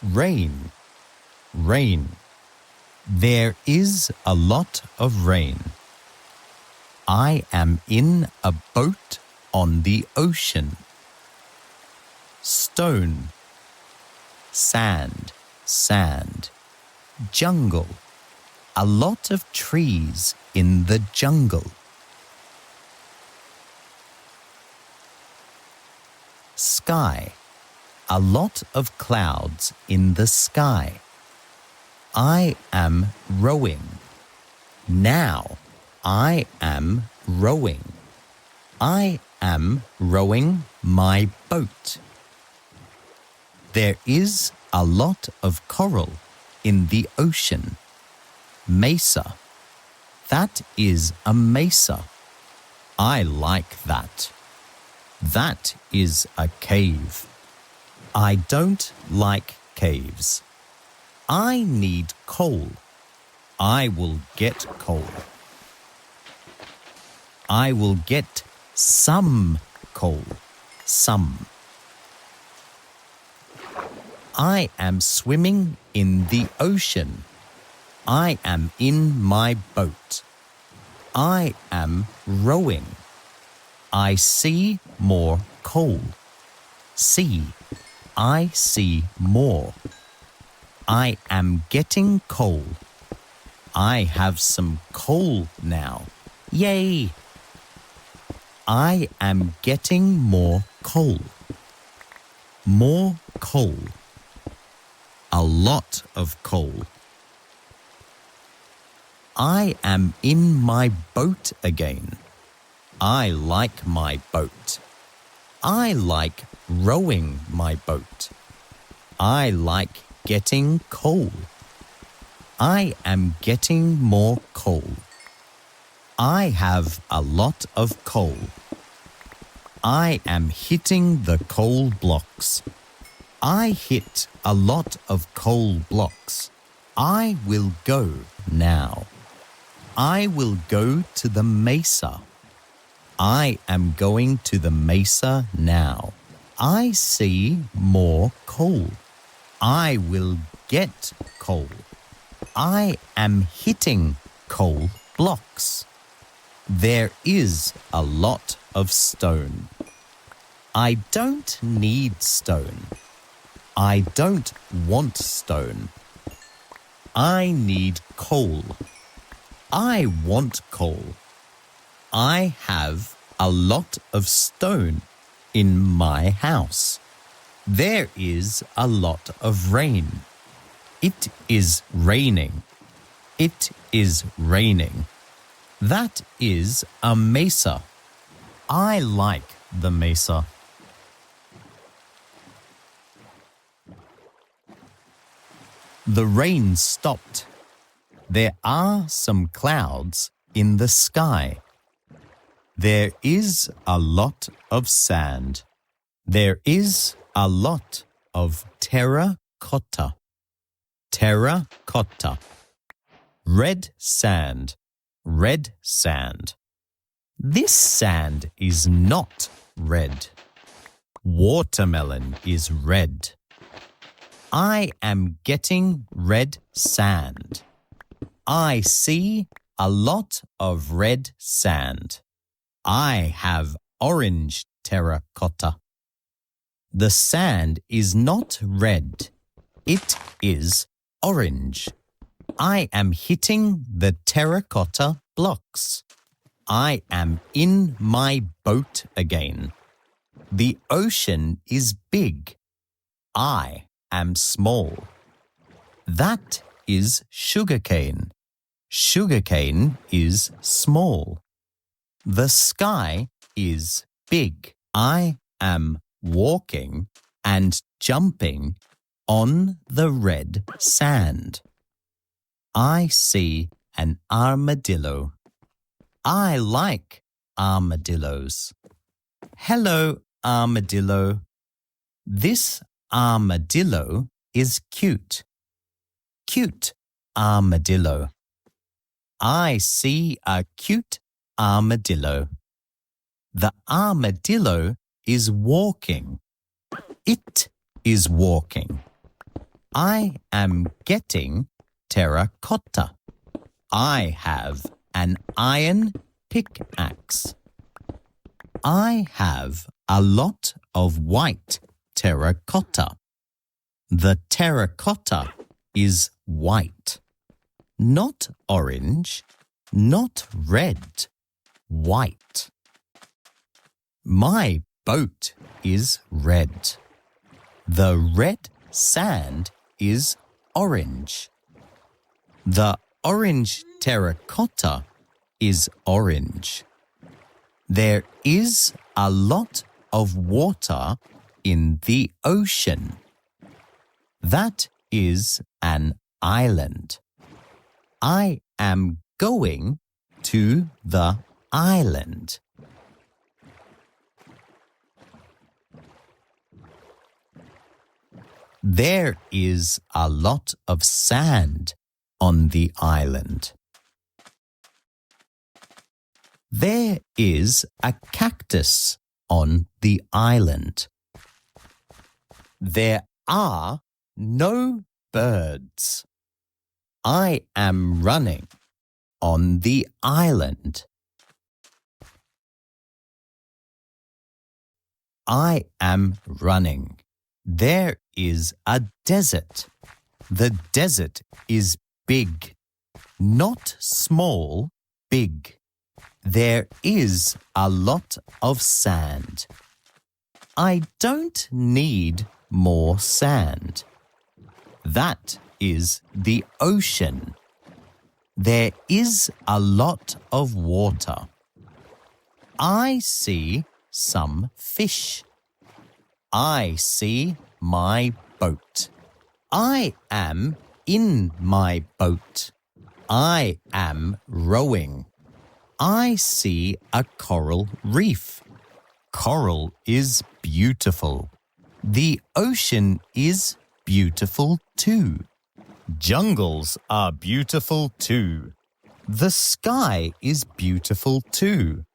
Rain, rain. There is a lot of rain. I am in a boat on the ocean. Stone, sand, sand. Jungle, a lot of trees in the jungle. Sky, a lot of clouds in the sky. I am rowing. Now I am rowing. I am rowing my boat. There is a lot of coral in the ocean. Mesa. That is a mesa. I like that. That is a cave. I don't like caves. I need coal. I will get coal. I will get some coal. Some. I am swimming in the ocean. I am in my boat. I am rowing. I see more coal. See. I see more. I am getting coal. I have some coal now. Yay! I am getting more coal. More coal. A lot of coal. I am in my boat again. I like my boat. I like rowing my boat. I like getting coal. I am getting more coal. I have a lot of coal. I am hitting the coal blocks. I hit a lot of coal blocks. I will go now. I will go to the mesa. I am going to the mesa now. I see more coal. I will get coal. I am hitting coal blocks. There is a lot of stone. I don't need stone. I don't want stone. I need coal. I want coal. I have a lot of stone in my house. There is a lot of rain. It is raining. It is raining. That is a mesa. I like the mesa. The rain stopped. There are some clouds in the sky. There is a lot of sand. There is a lot of terracotta. Terracotta. Red sand. Red sand. This sand is not red. Watermelon is red. I am getting red sand. I see a lot of red sand. I have orange terracotta. The sand is not red. It is orange. I am hitting the terracotta blocks. I am in my boat again. The ocean is big. I am small. That is sugarcane. Sugarcane is small. The sky is big. I am walking and jumping on the red sand. I see an armadillo. I like armadillos. Hello, armadillo. This armadillo is cute. Cute armadillo. I see a cute armadillo. The armadillo is walking. It is walking. I am getting terracotta. I have an iron pickaxe. I have a lot of white terracotta. The terracotta is white. Not orange, not red, white. My boat is red. The red sand is orange. The orange terracotta is orange. There is a lot of water in the ocean. That is an island. I am going to the island. There is a lot of sand on the island. There is a cactus on the island. There are no birds. I am running on the island. I am running. There is a desert. The desert is big. Not small, big. There is a lot of sand. I don't need more sand. That is the ocean. There is a lot of water. I see some fish. I see my boat. I am in my boat. I am rowing. I see a coral reef. Coral is beautiful. The ocean is beautiful too. Jungles are beautiful too. The sky is beautiful too.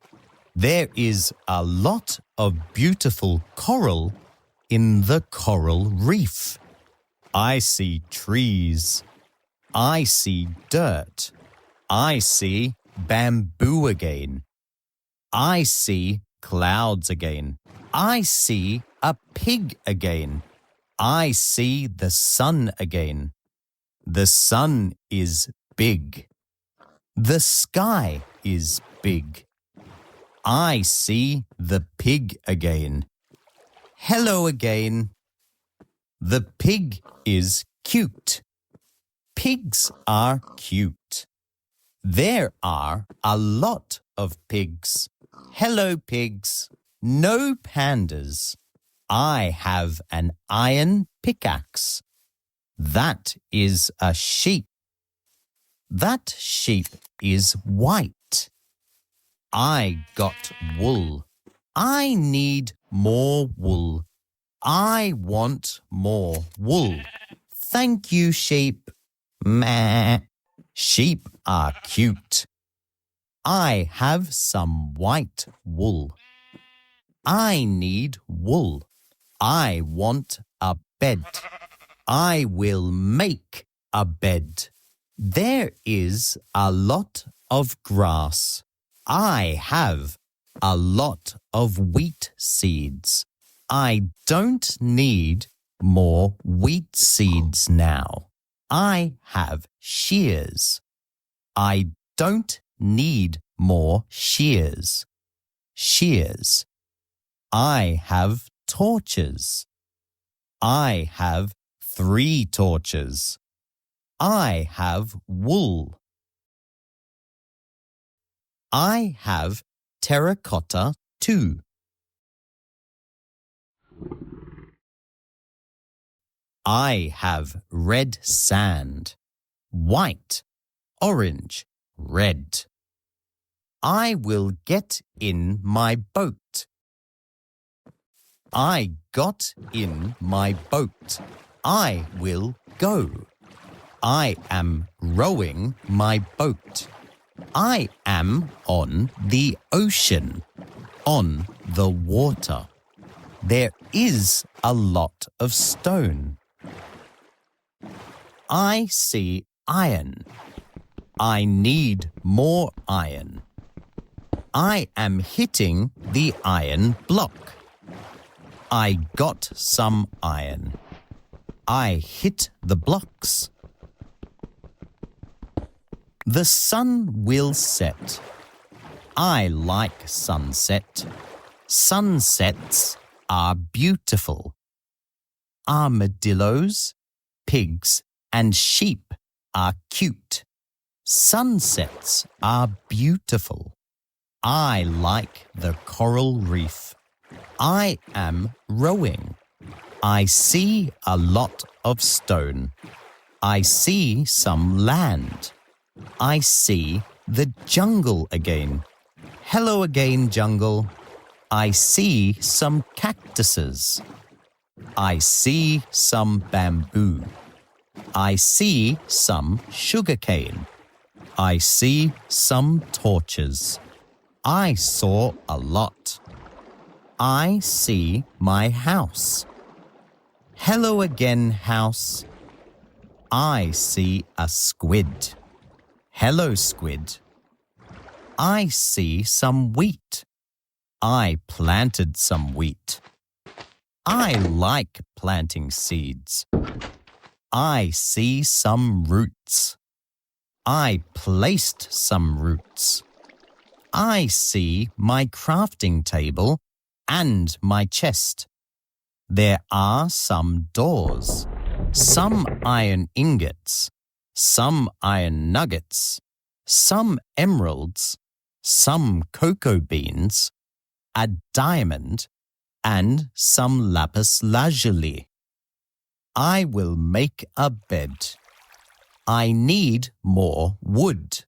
There is a lot of beautiful coral in the coral reef. I see trees. I see dirt. I see bamboo again. I see clouds again. I see a pig again. I see the sun again. The sun is big. The sky is big. I see the pig again. Hello again. The pig is cute. Pigs are cute. There are a lot of pigs. Hello, pigs. No pandas. I have an iron pickaxe. That is a sheep. That sheep is white. I got wool. I need more wool. I want more wool. Thank you, sheep. Meh. Sheep are cute. I have some white wool. I need wool. I want a bed. I will make a bed. There is a lot of grass. I have a lot of wheat seeds. I don't need more wheat seeds now. I have shears. I don't need more shears. Shears. I have torches. I have 3 torches. I have wool. I have terracotta too. I have red sand, white, orange, red. I will get in my boat. I got in my boat. I will go. I am rowing my boat. I am on the ocean, on the water. There is a lot of stone. I see iron. I need more iron. I am hitting the iron block. I got some iron. I hit the blocks. The sun will set. I like sunset. Sunsets are beautiful. Armadillos, pigs, and sheep are cute. Sunsets are beautiful. I like the coral reef. I am rowing. I see a lot of stone. I see some land. I see the jungle again. Hello again, jungle. I see some cactuses. I see some bamboo. I see some sugarcane. I see some torches. I saw a lot. I see my house. Hello again, house. I see a squid. Hello, squid. I see some wheat. I planted some wheat. I like planting seeds. I see some roots. I placed some roots. I see my crafting table and my chest. There are some doors, some iron ingots, some iron nuggets, some emeralds, some cocoa beans, a diamond, and some lapis lazuli. I will make a bed. I need more wood.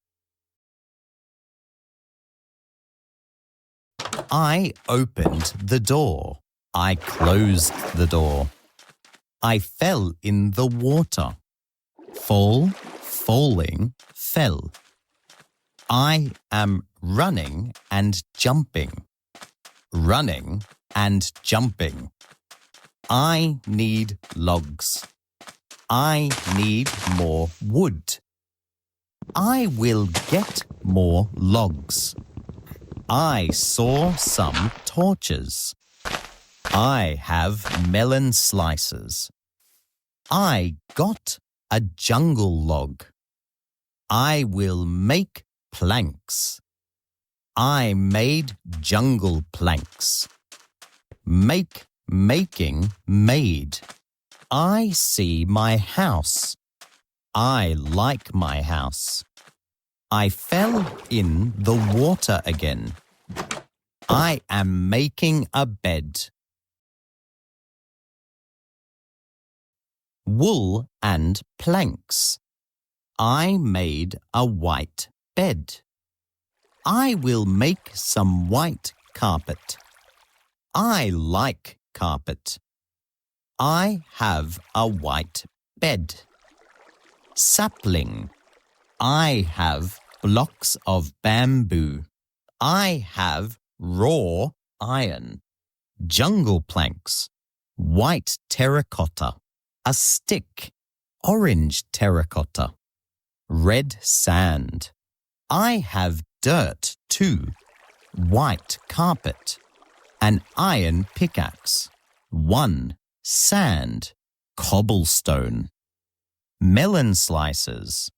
I opened the door. I closed the door. I fell in the water. Fall, falling, fell. I am running and jumping. Running and jumping. I need logs. I need more wood. I will get more logs. I saw some torches. I have melon slices. I got a jungle log. I will make planks. I made jungle planks. Make, making, made. I see my house. I like my house. I fell in the water again. I am making a bed. Wool and planks. I made a white bed. I will make some white carpet. I like carpet. I have a white bed. Sapling. I have blocks of bamboo. I have raw iron. Jungle planks. White terracotta. A stick. Orange terracotta. Red sand. I have dirt too. White carpet. An iron pickaxe. One. Sand. Cobblestone. Melon slices.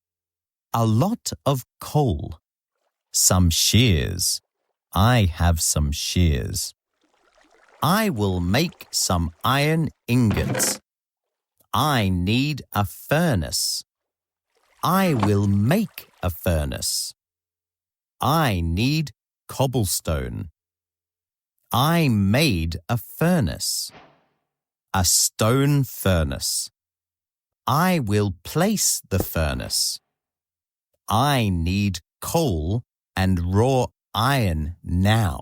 A lot of coal. Some shears. I have some shears. I will make some iron ingots. I need a furnace. I will make a furnace. I need cobblestone. I made a furnace. A stone furnace. I will place the furnace. I need coal and raw iron now.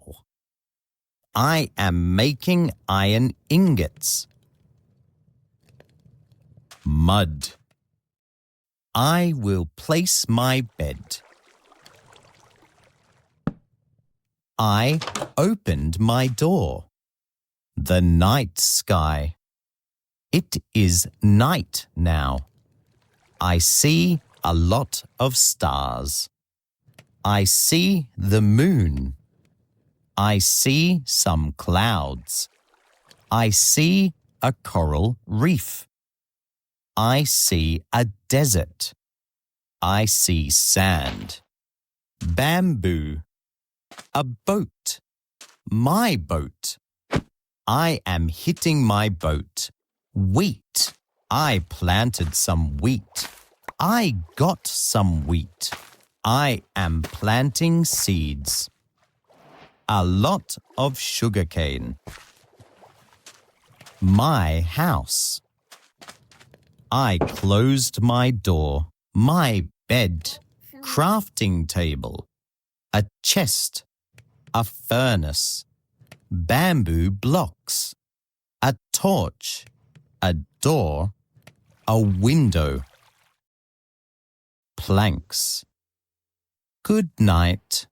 I am making iron ingots. Mud. I will place my bed. I opened my door. The night sky. It is night now. I see a lot of stars. I see the moon. I see some clouds. I see a coral reef. I see a desert. I see sand. Bamboo. A boat. My boat. I am hitting my boat. Wheat. I planted some wheat. I got some wheat. I am planting seeds. A lot of sugarcane. My house. I closed my door. My bed. Crafting table. A chest. A furnace. Bamboo blocks. A torch. A door. A window. Planks. Good night.